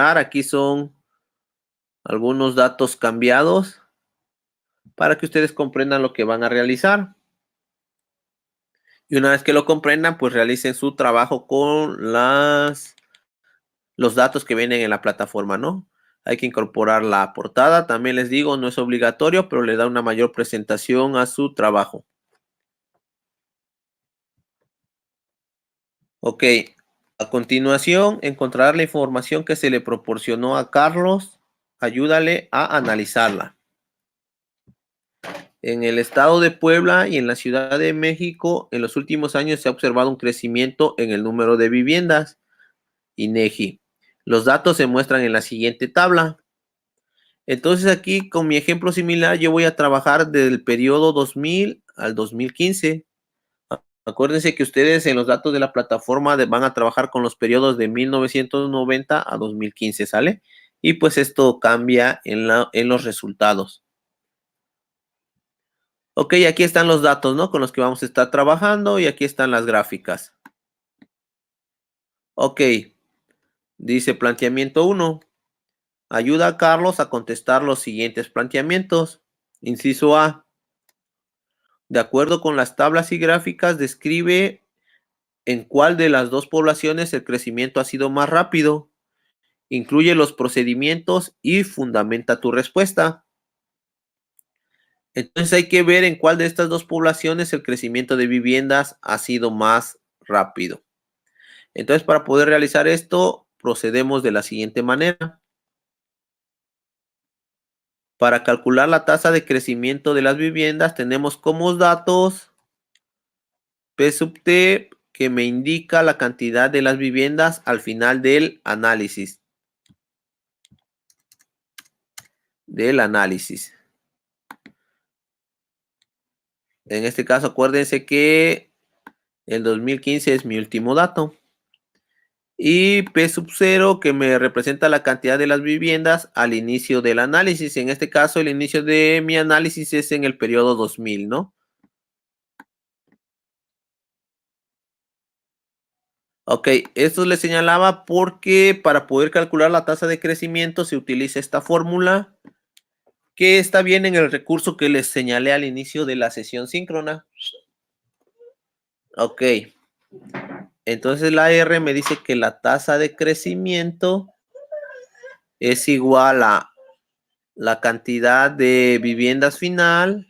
Aquí son algunos datos cambiados para que ustedes comprendan lo que van a realizar. Y una vez que lo comprendan, pues realicen su trabajo con los datos que vienen en la plataforma, ¿no? Hay que incorporar la portada. También les digo, no es obligatorio, pero le da una mayor presentación a su trabajo. Ok. A continuación, encontrar la información que se le proporcionó a Carlos. Ayúdale a analizarla. En el estado de Puebla y en la Ciudad de México, en los últimos años se ha observado un crecimiento en el número de viviendas. INEGI. Los datos se muestran en la siguiente tabla. Entonces aquí con mi ejemplo similar yo voy a trabajar del periodo 2000 al 2015. Acuérdense que ustedes en los datos de la plataforma van a trabajar con los periodos de 1990 a 2015, ¿sale? Y pues esto cambia en los resultados. Ok, aquí están los datos, ¿no? Con los que vamos a estar trabajando y aquí están las gráficas. Ok, dice planteamiento 1. Ayuda a Carlos a contestar los siguientes planteamientos. Inciso A. De acuerdo con las tablas y gráficas, describe en cuál de las dos poblaciones el crecimiento ha sido más rápido. Incluye los procedimientos y fundamenta tu respuesta. Entonces hay que ver en cuál de estas dos poblaciones el crecimiento de viviendas ha sido más rápido. Entonces, para poder realizar esto, procedemos de la siguiente manera. Para calcular la tasa de crecimiento de las viviendas, tenemos como datos P sub T, que me indica la cantidad de las viviendas al final del análisis. En este caso, acuérdense que el 2015 es mi último dato. Y P sub 0, que me representa la cantidad de las viviendas al inicio del análisis. En este caso, el inicio de mi análisis es en el periodo 2000, ¿no? Ok, esto les señalaba porque para poder calcular la tasa de crecimiento se utiliza esta fórmula que está bien en el recurso que les señalé al inicio de la sesión síncrona. Ok, entonces la R me dice que la tasa de crecimiento es igual a la cantidad de viviendas final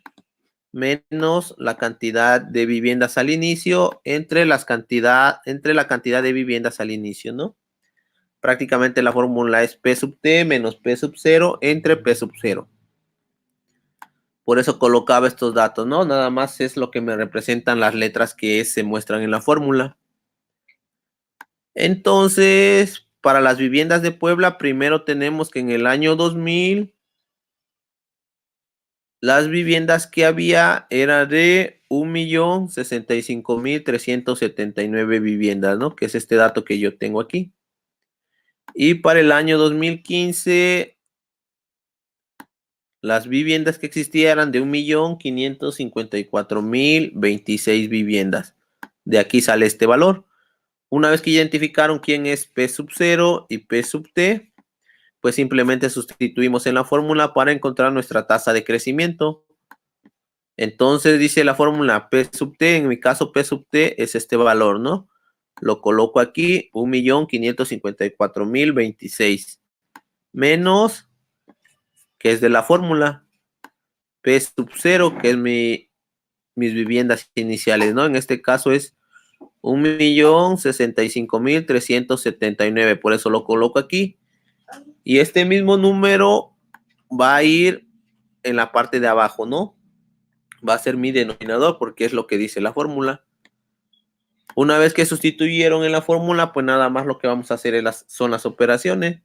menos la cantidad de viviendas al inicio entre la cantidad de viviendas al inicio, ¿no? Prácticamente la fórmula es P sub T menos P sub 0 entre P sub 0. Por eso colocaba estos datos, ¿no? Nada más es lo que me representan las letras que se muestran en la fórmula. Entonces, para las viviendas de Puebla, primero tenemos que en el año 2000, las viviendas que había era de 1.065.379 viviendas, ¿no? Que es este dato que yo tengo aquí. Y para el año 2015, las viviendas que existían eran de 1.554.026 viviendas. De aquí sale este valor. Una vez que identificaron quién es P sub 0 y P sub T, pues simplemente sustituimos en la fórmula para encontrar nuestra tasa de crecimiento. Entonces dice la fórmula P sub T, en mi caso P sub T es este valor, ¿no? Lo coloco aquí, 1.554.026 menos, que es de la fórmula, P sub 0, que es mis viviendas iniciales, ¿no? En este caso es 1.065.379, por eso lo coloco aquí. Y este mismo número va a ir en la parte de abajo, ¿no? Va a ser mi denominador porque es lo que dice la fórmula. Una vez que sustituyeron en la fórmula, pues nada más lo que vamos a hacer son las operaciones.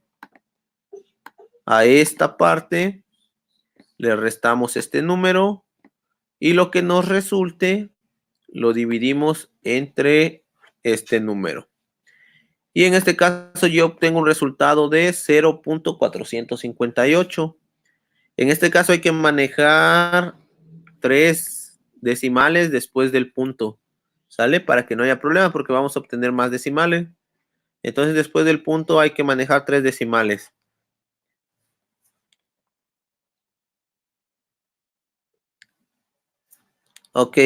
A esta parte le restamos este número y lo que nos resulte lo dividimos entre este número. Y en este caso yo obtengo un resultado de 0.458. En este caso hay que manejar 3 decimales después del punto, ¿sale? Para que no haya problema porque vamos a obtener más decimales. Entonces después del punto hay que manejar 3 decimales. Ok.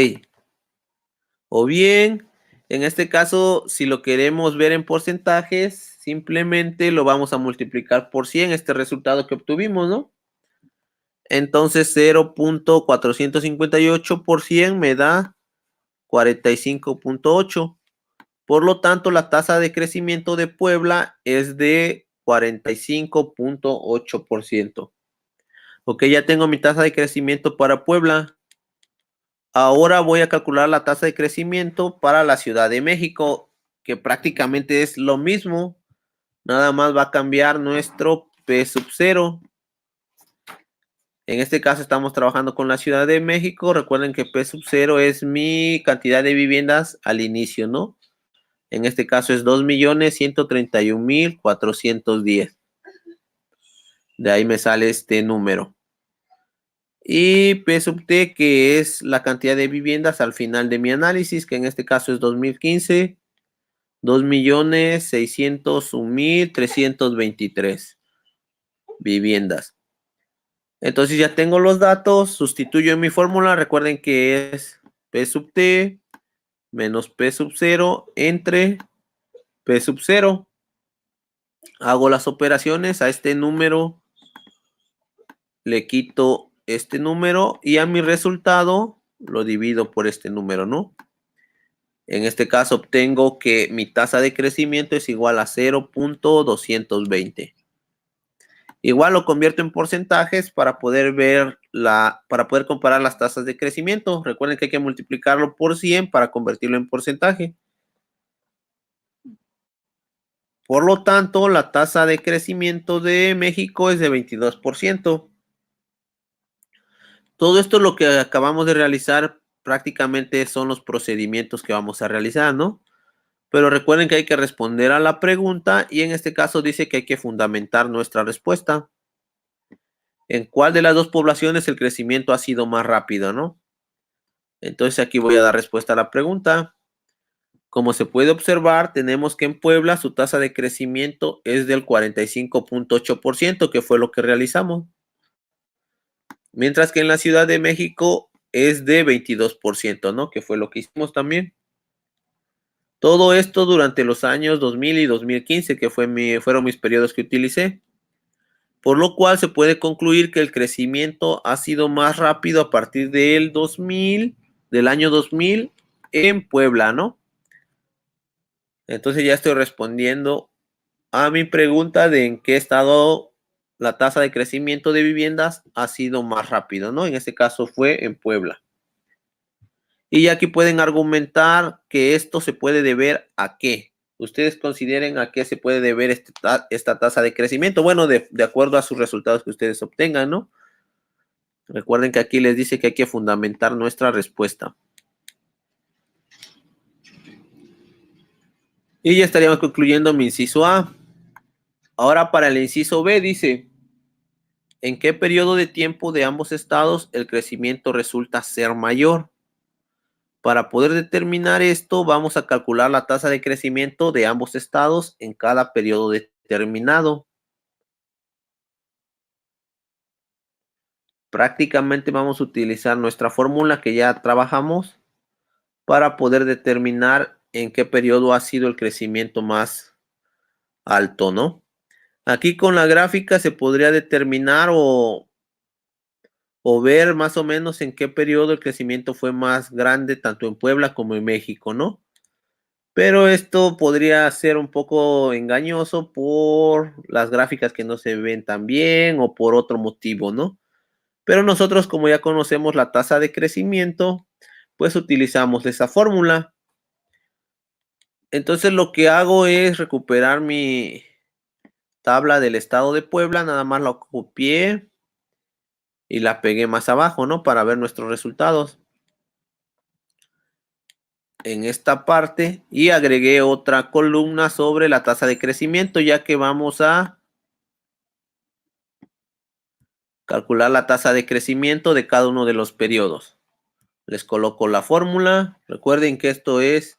O bien, en este caso, si lo queremos ver en porcentajes, simplemente lo vamos a multiplicar por 100, este resultado que obtuvimos, ¿no? Entonces 0.458 por 100 me da 45.8. Por lo tanto, la tasa de crecimiento de Puebla es de 45.8%. Ok, ya tengo mi tasa de crecimiento para Puebla. Ahora voy a calcular la tasa de crecimiento para la Ciudad de México, que prácticamente es lo mismo. Nada más va a cambiar nuestro P sub 0. En este caso estamos trabajando con la Ciudad de México. Recuerden que P sub 0 es mi cantidad de viviendas al inicio, ¿no? En este caso es 2.131.410. De ahí me sale este número. Y P sub T, que es la cantidad de viviendas al final de mi análisis, que en este caso es 2015, 2.601.323 viviendas. Entonces ya tengo los datos, sustituyo en mi fórmula. Recuerden que es P sub T menos P sub 0 entre P sub 0. Hago las operaciones, a este número le quito este número y a mi resultado lo divido por este número, ¿no? En este caso obtengo que mi tasa de crecimiento es igual a 0.220. Igual lo convierto en porcentajes para poder para poder comparar las tasas de crecimiento. Recuerden que hay que multiplicarlo por 100 para convertirlo en porcentaje. Por lo tanto, la tasa de crecimiento de México es de 22%. Todo esto lo que acabamos de realizar prácticamente son los procedimientos que vamos a realizar, ¿no? Pero recuerden que hay que responder a la pregunta y en este caso dice que hay que fundamentar nuestra respuesta. ¿En cuál de las dos poblaciones el crecimiento ha sido más rápido, no? Entonces aquí voy a dar respuesta a la pregunta. Como se puede observar, tenemos que en Puebla su tasa de crecimiento es del 45.8%, que fue lo que realizamos. Mientras que en la Ciudad de México es de 22%, ¿no? Que fue lo que hicimos también. Todo esto durante los años 2000 y 2015, que fueron mis periodos que utilicé. Por lo cual se puede concluir que el crecimiento ha sido más rápido a partir del año 2000 en Puebla, ¿no? Entonces ya estoy respondiendo a mi pregunta de en qué estado la tasa de crecimiento de viviendas ha sido más rápido, ¿no? En este caso fue en Puebla. Y aquí pueden argumentar que esto se puede deber a qué. Ustedes consideren a qué se puede deber esta tasa de crecimiento. Bueno, de acuerdo a sus resultados que ustedes obtengan, ¿no? Recuerden que aquí les dice que hay que fundamentar nuestra respuesta. Y ya estaríamos concluyendo mi inciso A. Ahora para el inciso B dice, ¿en qué periodo de tiempo de ambos estados el crecimiento resulta ser mayor? Para poder determinar esto, vamos a calcular la tasa de crecimiento de ambos estados en cada periodo determinado. Prácticamente vamos a utilizar nuestra fórmula que ya trabajamos para poder determinar en qué periodo ha sido el crecimiento más alto, ¿no? Aquí con la gráfica se podría determinar o ver más o menos en qué periodo el crecimiento fue más grande tanto en Puebla como en México, ¿no? Pero esto podría ser un poco engañoso por las gráficas que no se ven tan bien o por otro motivo, ¿no? Pero nosotros, como ya conocemos la tasa de crecimiento, pues utilizamos esa fórmula. Entonces lo que hago es recuperar mi tabla del estado de Puebla, nada más la copié y la pegué más abajo, ¿no? Para ver nuestros resultados. En esta parte y agregué otra columna sobre la tasa de crecimiento, ya que vamos a calcular la tasa de crecimiento de cada uno de los periodos. Les coloco la fórmula. Recuerden que esto es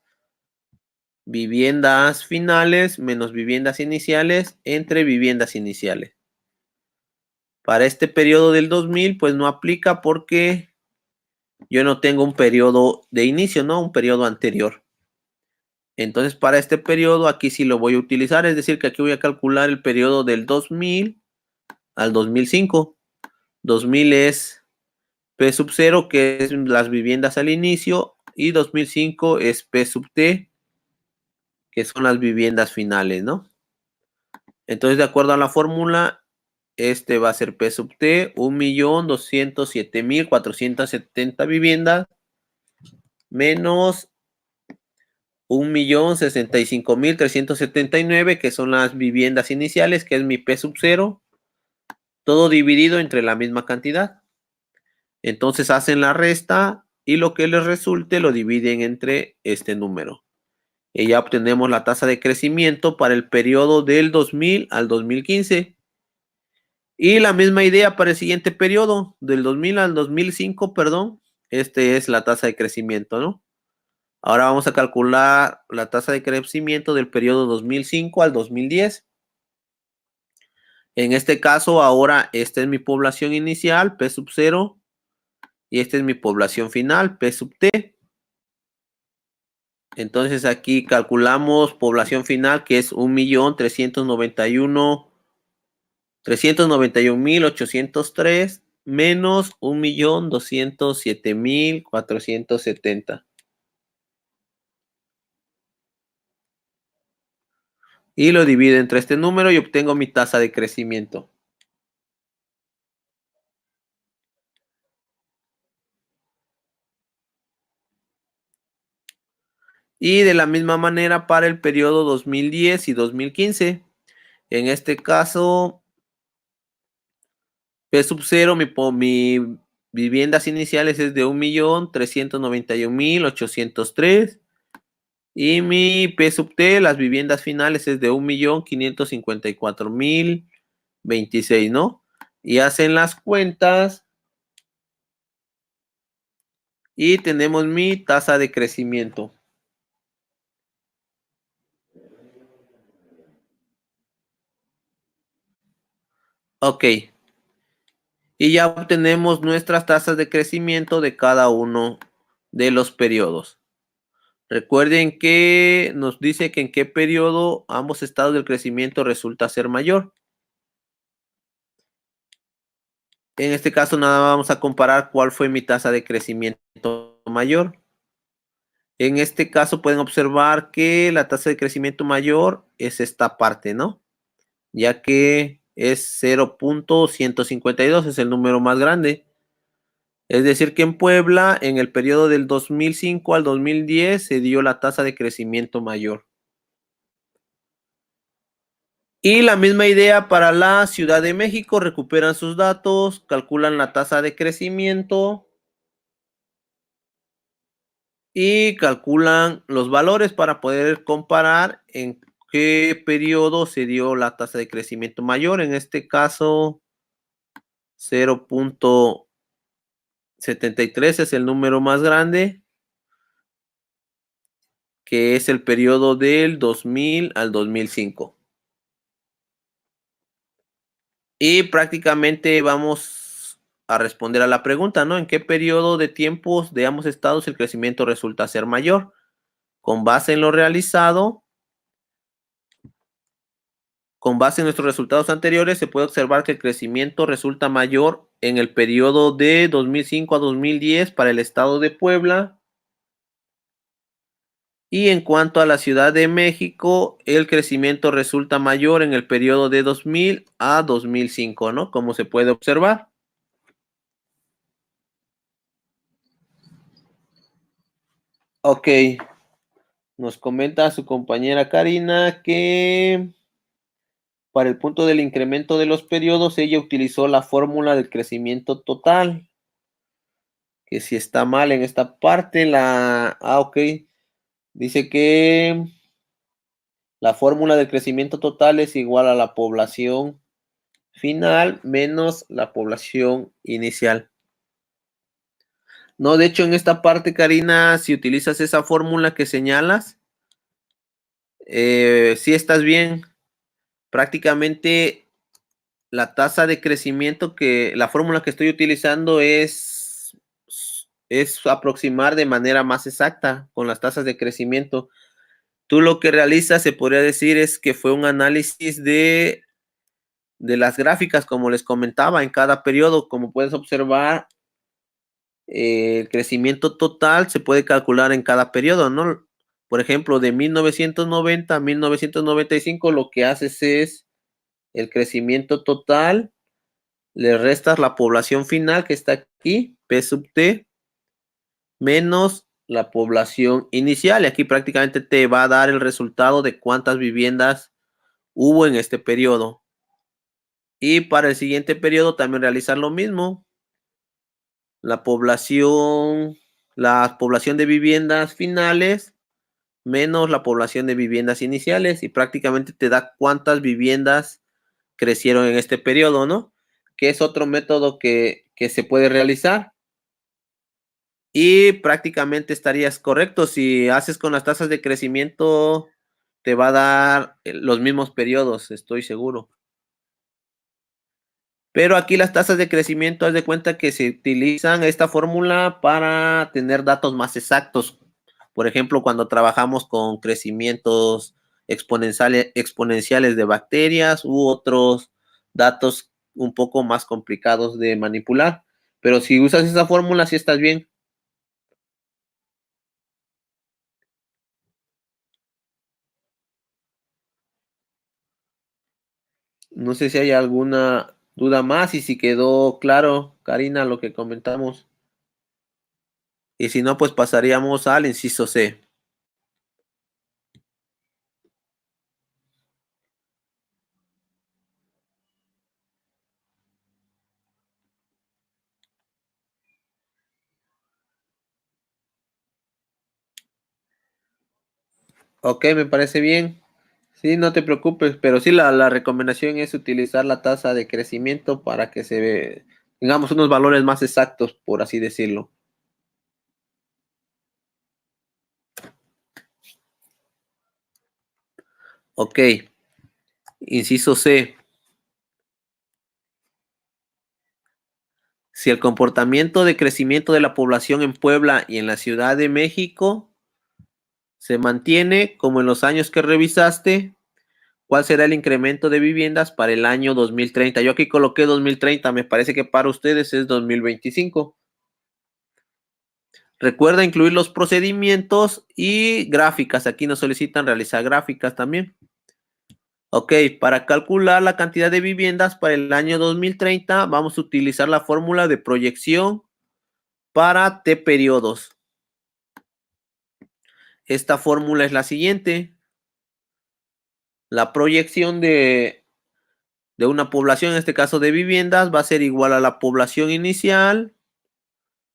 viviendas finales menos viviendas iniciales entre viviendas iniciales. Para este periodo del 2000, pues no aplica porque yo no tengo un periodo de inicio, ¿no? Un periodo anterior. Entonces, para este periodo, aquí sí lo voy a utilizar, es decir, que aquí voy a calcular el periodo del 2000 al 2005. 2000 es P sub 0, que es las viviendas al inicio, y 2005 es P sub T, que son las viviendas finales, ¿no? Entonces, de acuerdo a la fórmula, este va a ser P sub T, 1.207.470 viviendas, menos 1.065.379, que son las viviendas iniciales, que es mi P sub 0, todo dividido entre la misma cantidad. Entonces hacen la resta y lo que les resulte lo dividen entre este número. Y ya obtenemos la tasa de crecimiento para el periodo del 2000 al 2015. Y la misma idea para el siguiente periodo, del 2000 al 2005, perdón. Este es la tasa de crecimiento, ¿no? Ahora vamos a calcular la tasa de crecimiento del periodo 2005 al 2010. En este caso, ahora esta es mi población inicial, P sub 0, y esta es mi población final, P sub T. Entonces aquí calculamos población final, que es 1.391.803 menos 1.207.470. Y lo divido entre este número y obtengo mi tasa de crecimiento. Y de la misma manera para el periodo 2010 y 2015. En este caso, P sub 0, mi viviendas iniciales es de 1.391.803. Y mi P sub T, las viviendas finales es de 1.554.026, ¿no? Y hacen las cuentas y tenemos mi tasa de crecimiento. Ok. Y ya obtenemos nuestras tasas de crecimiento de cada uno de los periodos. Recuerden que nos dice que en qué periodo ambos estados del crecimiento resulta ser mayor. En este caso nada más vamos a comparar cuál fue mi tasa de crecimiento mayor. En este caso pueden observar que la tasa de crecimiento mayor es esta parte, ¿no? Ya que es 0.152, es el número más grande. Es decir, que en Puebla, en el periodo del 2005 al 2010, se dio la tasa de crecimiento mayor. Y la misma idea para la Ciudad de México, recuperan sus datos, calculan la tasa de crecimiento y calculan los valores para poder comparar en qué periodo se dio la tasa de crecimiento mayor. En este caso, 0.73 es el número más grande, que es el periodo del 2000 al 2005. Y prácticamente vamos a responder a la pregunta, ¿no? ¿En qué periodo de tiempos de ambos estados el crecimiento resulta ser mayor? Con base en lo realizado, con base en nuestros resultados anteriores, se puede observar que el crecimiento resulta mayor en el periodo de 2005 a 2010 para el estado de Puebla. Y en cuanto a la Ciudad de México, el crecimiento resulta mayor en el periodo de 2000 a 2005, ¿no? Como se puede observar. Ok. Nos comenta su compañera Karina que para el punto del incremento de los periodos, ella utilizó la fórmula del crecimiento total. Que si está mal en esta parte, ok. Dice que la fórmula del crecimiento total es igual a la población final menos la población inicial. No, de hecho, en esta parte, Karina, si utilizas esa fórmula que señalas, Si estás bien, prácticamente la tasa de crecimiento la fórmula que estoy utilizando es aproximar de manera más exacta con las tasas de crecimiento. Tú lo que realizas, se podría decir, es que fue un análisis de las gráficas, como les comentaba, en cada periodo. Como puedes observar, el crecimiento total se puede calcular en cada periodo, ¿no? Por ejemplo, de 1990 a 1995, lo que haces es el crecimiento total, le restas la población final que está aquí, P sub T, menos la población inicial. Y aquí prácticamente te va a dar el resultado de cuántas viviendas hubo en este periodo. Y para el siguiente periodo también realizar lo mismo. La población de viviendas finales menos la población de viviendas iniciales, y prácticamente te da cuántas viviendas crecieron en este periodo, ¿no? Que es otro método que se puede realizar. Y prácticamente estarías correcto. Si haces con las tasas de crecimiento, te va a dar los mismos periodos, estoy seguro. Pero aquí las tasas de crecimiento, haz de cuenta que se utilizan esta fórmula para tener datos más exactos. Por ejemplo, cuando trabajamos con crecimientos exponenciales de bacterias u otros datos un poco más complicados de manipular. Pero si usas esa fórmula, sí estás bien. No sé si hay alguna duda más y si quedó claro, Karina, lo que comentamos. Y si no, pues pasaríamos al inciso C. Ok, me parece bien. Sí, no te preocupes, pero sí la recomendación es utilizar la tasa de crecimiento para que tengamos unos valores más exactos, por así decirlo. Ok, inciso C. Si el comportamiento de crecimiento de la población en Puebla y en la Ciudad de México se mantiene como en los años que revisaste, ¿cuál será el incremento de viviendas para el año 2030? Yo aquí coloqué 2030, me parece que para ustedes es 2025. Recuerda incluir los procedimientos y gráficas. Aquí nos solicitan realizar gráficas también. Ok, para calcular la cantidad de viviendas para el año 2030, vamos a utilizar la fórmula de proyección para T periodos. Esta fórmula es la siguiente. La proyección de una población, en este caso de viviendas, va a ser igual a la población inicial.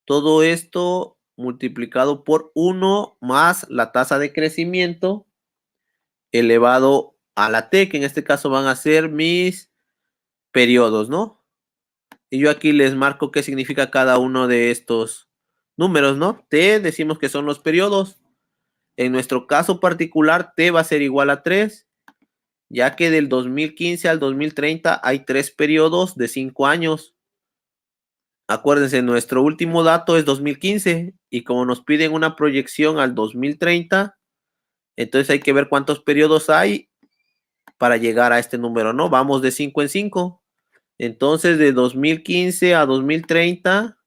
Todo esto multiplicado por 1 más la tasa de crecimiento elevado a la T, que en este caso van a ser mis periodos, ¿no? Y yo aquí les marco qué significa cada uno de estos números, ¿no? T decimos que son los periodos. En nuestro caso particular, T va a ser igual a 3, ya que del 2015 al 2030 hay 3 periodos de 5 años. Acuérdense, nuestro último dato es 2015 y como nos piden una proyección al 2030, entonces hay que ver cuántos periodos hay para llegar a este número, ¿no? Vamos de 5 en 5. Entonces, de 2015 a 2030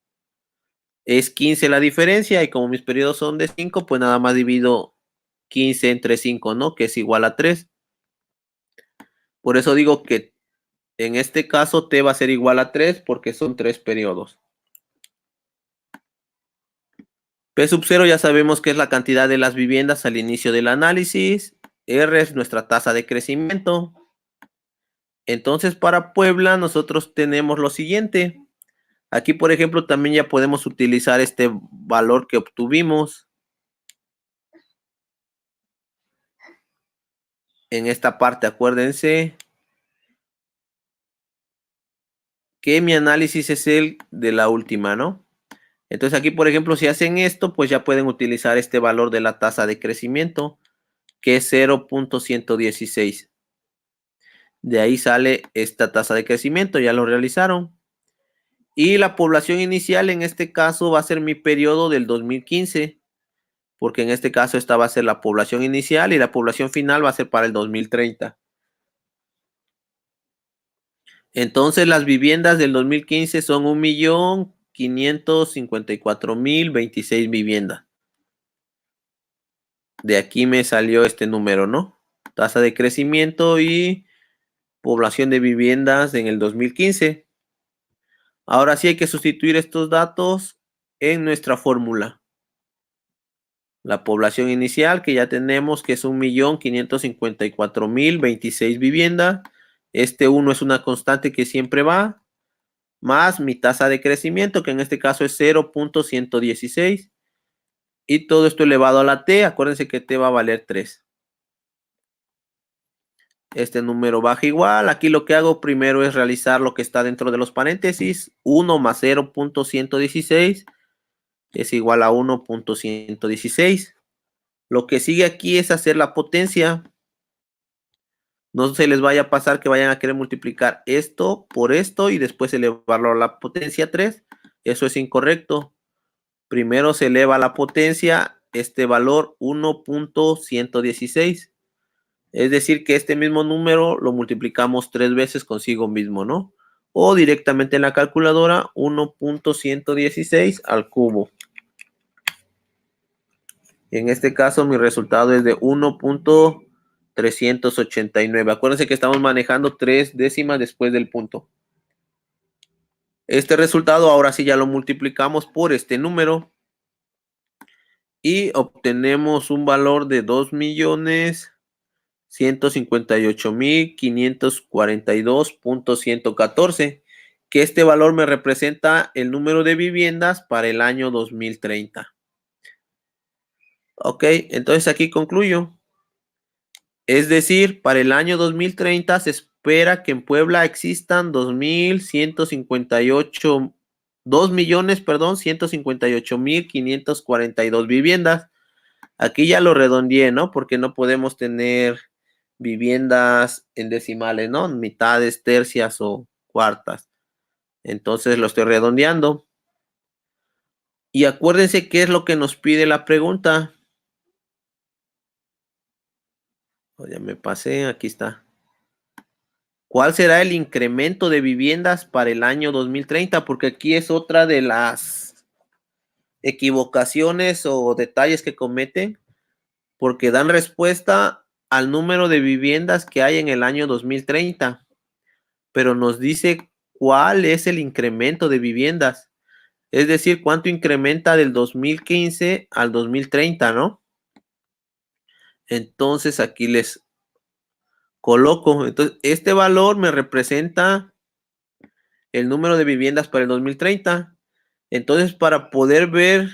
es 15 la diferencia, y como mis periodos son de 5, pues nada más divido 15 entre 5, ¿no? Que es igual a 3. Por eso digo que en este caso T va a ser igual a 3 porque son 3 periodos. P sub 0 ya sabemos que es la cantidad de las viviendas al inicio del análisis. R es nuestra tasa de crecimiento. Entonces, para Puebla nosotros tenemos lo siguiente. Aquí, por ejemplo, también ya podemos utilizar este valor que obtuvimos en esta parte. Acuérdense que mi análisis es el de la última, ¿no? Entonces aquí, por ejemplo, si hacen esto, pues ya pueden utilizar este valor de la tasa de crecimiento. que es 0.116. De ahí sale esta tasa de crecimiento, ya lo realizaron. Y la población inicial en este caso va a ser mi periodo del 2015, porque en este caso esta va a ser la población inicial y la población final va a ser para el 2030. Entonces las viviendas del 2015 son 1.554.026 viviendas. De aquí me salió este número, ¿no? Tasa de crecimiento y población de viviendas en el 2015. Ahora sí hay que sustituir estos datos en nuestra fórmula. La población inicial que ya tenemos, que es 1.554.026 viviendas. Este 1 es una constante que siempre va, más mi tasa de crecimiento, que en este caso es 0.116. Y todo esto elevado a la t, acuérdense que t va a valer 3. Este número baja igual. Aquí lo que hago primero es realizar lo que está dentro de los paréntesis. 1 más 0.116 es igual a 1.116. Lo que sigue aquí es hacer la potencia. No se les vaya a pasar que vayan a querer multiplicar esto por esto y después elevarlo a la potencia 3. Eso es incorrecto. Primero se eleva a la potencia este valor 1.116. Es decir, que este mismo número lo multiplicamos 3 veces consigo mismo, ¿no? O directamente en la calculadora 1.116 al cubo. En este caso mi resultado es de 1.389. Acuérdense que estamos manejando 3 décimas después del punto. Este resultado ahora sí ya lo multiplicamos por este número y obtenemos un valor de 2.158.542.114, que este valor me representa el número de viviendas para el año 2030. Ok, entonces aquí concluyo. Es decir, para el año 2030 se espera que en Puebla existan 2.158.542 viviendas. Aquí ya lo redondeé, ¿no? Porque no podemos tener viviendas en decimales, ¿no? Mitades, tercias o cuartas. Entonces lo estoy redondeando. Y acuérdense qué es lo que nos pide la pregunta. Ya me pasé, aquí está. ¿Cuál será el incremento de viviendas para el año 2030? Porque aquí es otra de las equivocaciones o detalles que cometen, porque dan respuesta al número de viviendas que hay en el año 2030, pero nos dice cuál es el incremento de viviendas. Es decir, cuánto incrementa del 2015 al 2030, ¿no? Entonces aquí les coloco. Entonces, este valor me representa el número de viviendas para el 2030. Entonces, para poder ver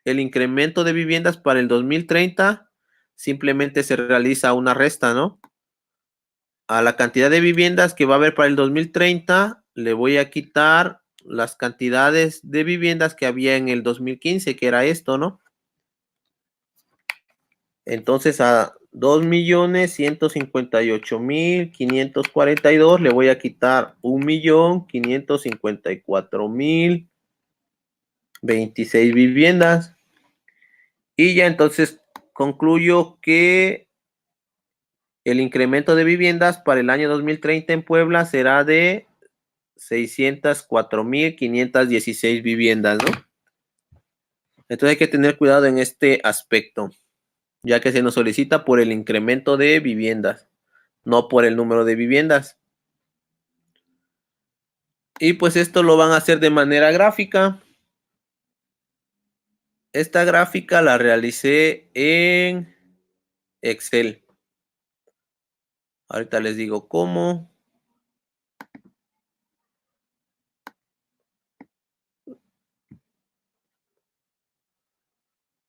el incremento de viviendas para el 2030, simplemente se realiza una resta, ¿no? A la cantidad de viviendas que va a haber para el 2030, le voy a quitar las cantidades de viviendas que había en el 2015, que era esto, ¿no? Entonces a 2.158.542 le voy a quitar 1.554.026 viviendas. Y ya entonces concluyo que el incremento de viviendas para el año 2030 en Puebla será de 604.516 viviendas, ¿no? Entonces hay que tener cuidado en este aspecto, ya que se nos solicita por el incremento de viviendas, no por el número de viviendas. Y pues esto lo van a hacer de manera gráfica. Esta gráfica la realicé en Excel. Ahorita les digo cómo.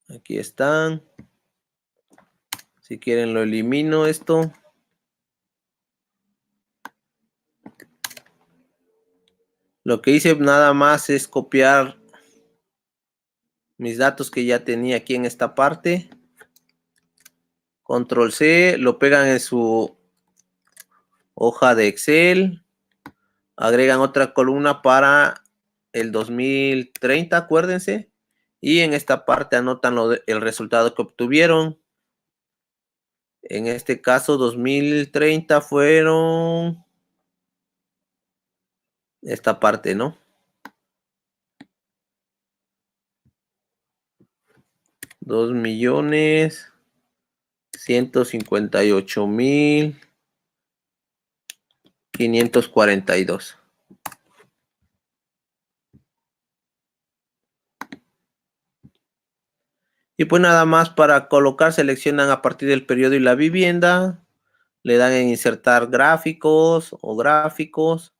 Aquí están. Si quieren lo elimino esto. Lo que hice nada más es copiar mis datos que ya tenía aquí en esta parte. Control C, lo pegan en su hoja de Excel, agregan otra columna para el 2030, acuérdense, y en esta parte anotan el resultado que obtuvieron. En este caso, 2030 fueron esta parte, ¿no? 2.158.542. Y pues nada más para colocar, seleccionan a partir del periodo y la vivienda, le dan en insertar gráficos o gráficos,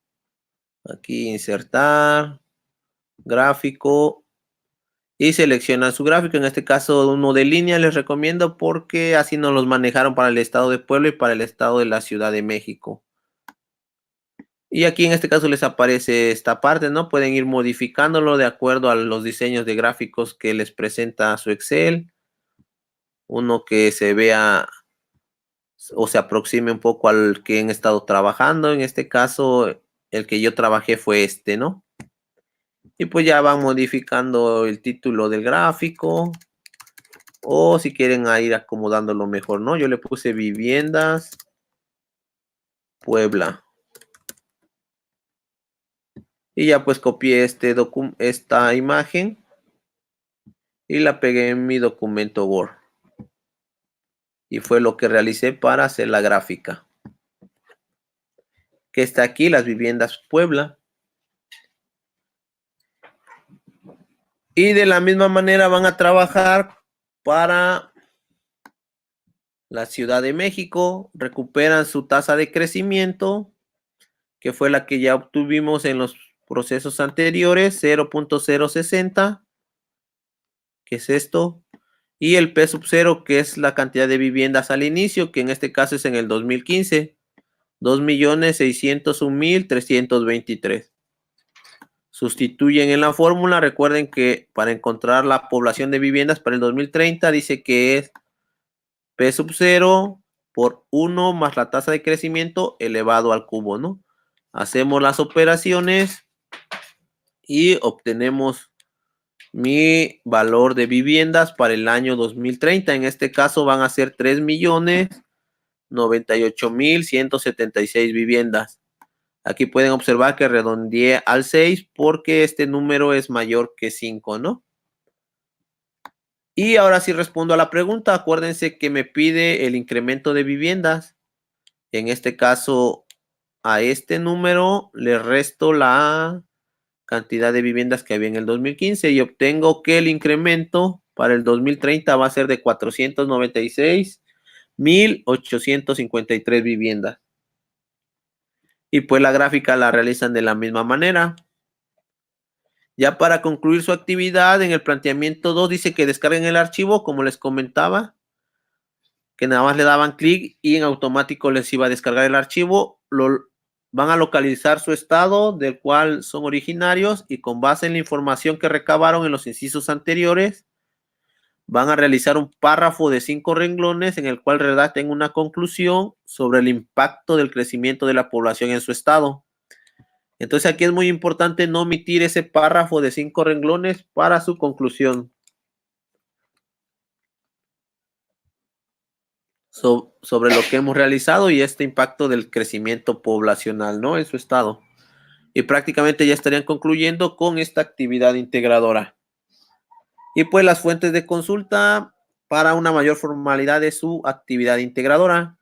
aquí insertar, gráfico, y seleccionan su gráfico, en este caso uno de línea les recomiendo porque así nos los manejaron para el estado de Puebla y para el estado de la Ciudad de México. Y aquí en este caso les aparece esta parte, ¿no? Pueden ir modificándolo de acuerdo a los diseños de gráficos que les presenta su Excel. Uno que se vea o se aproxime un poco al que han estado trabajando. En este caso, el que yo trabajé fue este, ¿no? Y pues ya van modificando el título del gráfico. O si quieren ir acomodándolo mejor, ¿no? Yo le puse Viviendas Puebla. Y ya pues copié esta imagen y la pegué en mi documento Word. Y fue lo que realicé para hacer la gráfica. Que está aquí, las Viviendas Puebla. Y de la misma manera van a trabajar para la Ciudad de México. Recuperan su tasa de crecimiento, que fue la que ya obtuvimos en los procesos anteriores, 0.060, que es esto, y el P sub 0, que es la cantidad de viviendas al inicio, que en este caso es en el 2015, 2.601.323. Sustituyen en la fórmula, recuerden que para encontrar la población de viviendas para el 2030 dice que es P sub 0 por 1 más la tasa de crecimiento elevado al cubo, ¿no? Hacemos las operaciones y obtenemos mi valor de viviendas para el año 2030. En este caso van a ser 3.098.176 viviendas. Aquí pueden observar que redondeé al 6 porque este número es mayor que 5, ¿no? Y ahora sí respondo a la pregunta. Acuérdense que me pide el incremento de viviendas. En este caso, a este número le resto la cantidad de viviendas que había en el 2015 y obtengo que el incremento para el 2030 va a ser de 496.853 viviendas. Y pues la gráfica la realizan de la misma manera. Ya para concluir su actividad, en el planteamiento 2 dice que descarguen el archivo, como les comentaba, que nada más le daban clic y en automático les iba a descargar el archivo. Van a localizar su estado del cual son originarios y con base en la información que recabaron en los incisos anteriores, van a realizar un párrafo de 5 renglones en el cual redacten una conclusión sobre el impacto del crecimiento de la población en su estado. Entonces aquí es muy importante no omitir ese párrafo de 5 renglones para su conclusión sobre lo que hemos realizado y este impacto del crecimiento poblacional, ¿no? En su estado. Y prácticamente ya estarían concluyendo con esta actividad integradora. Y pues las fuentes de consulta para una mayor formalidad de su actividad integradora.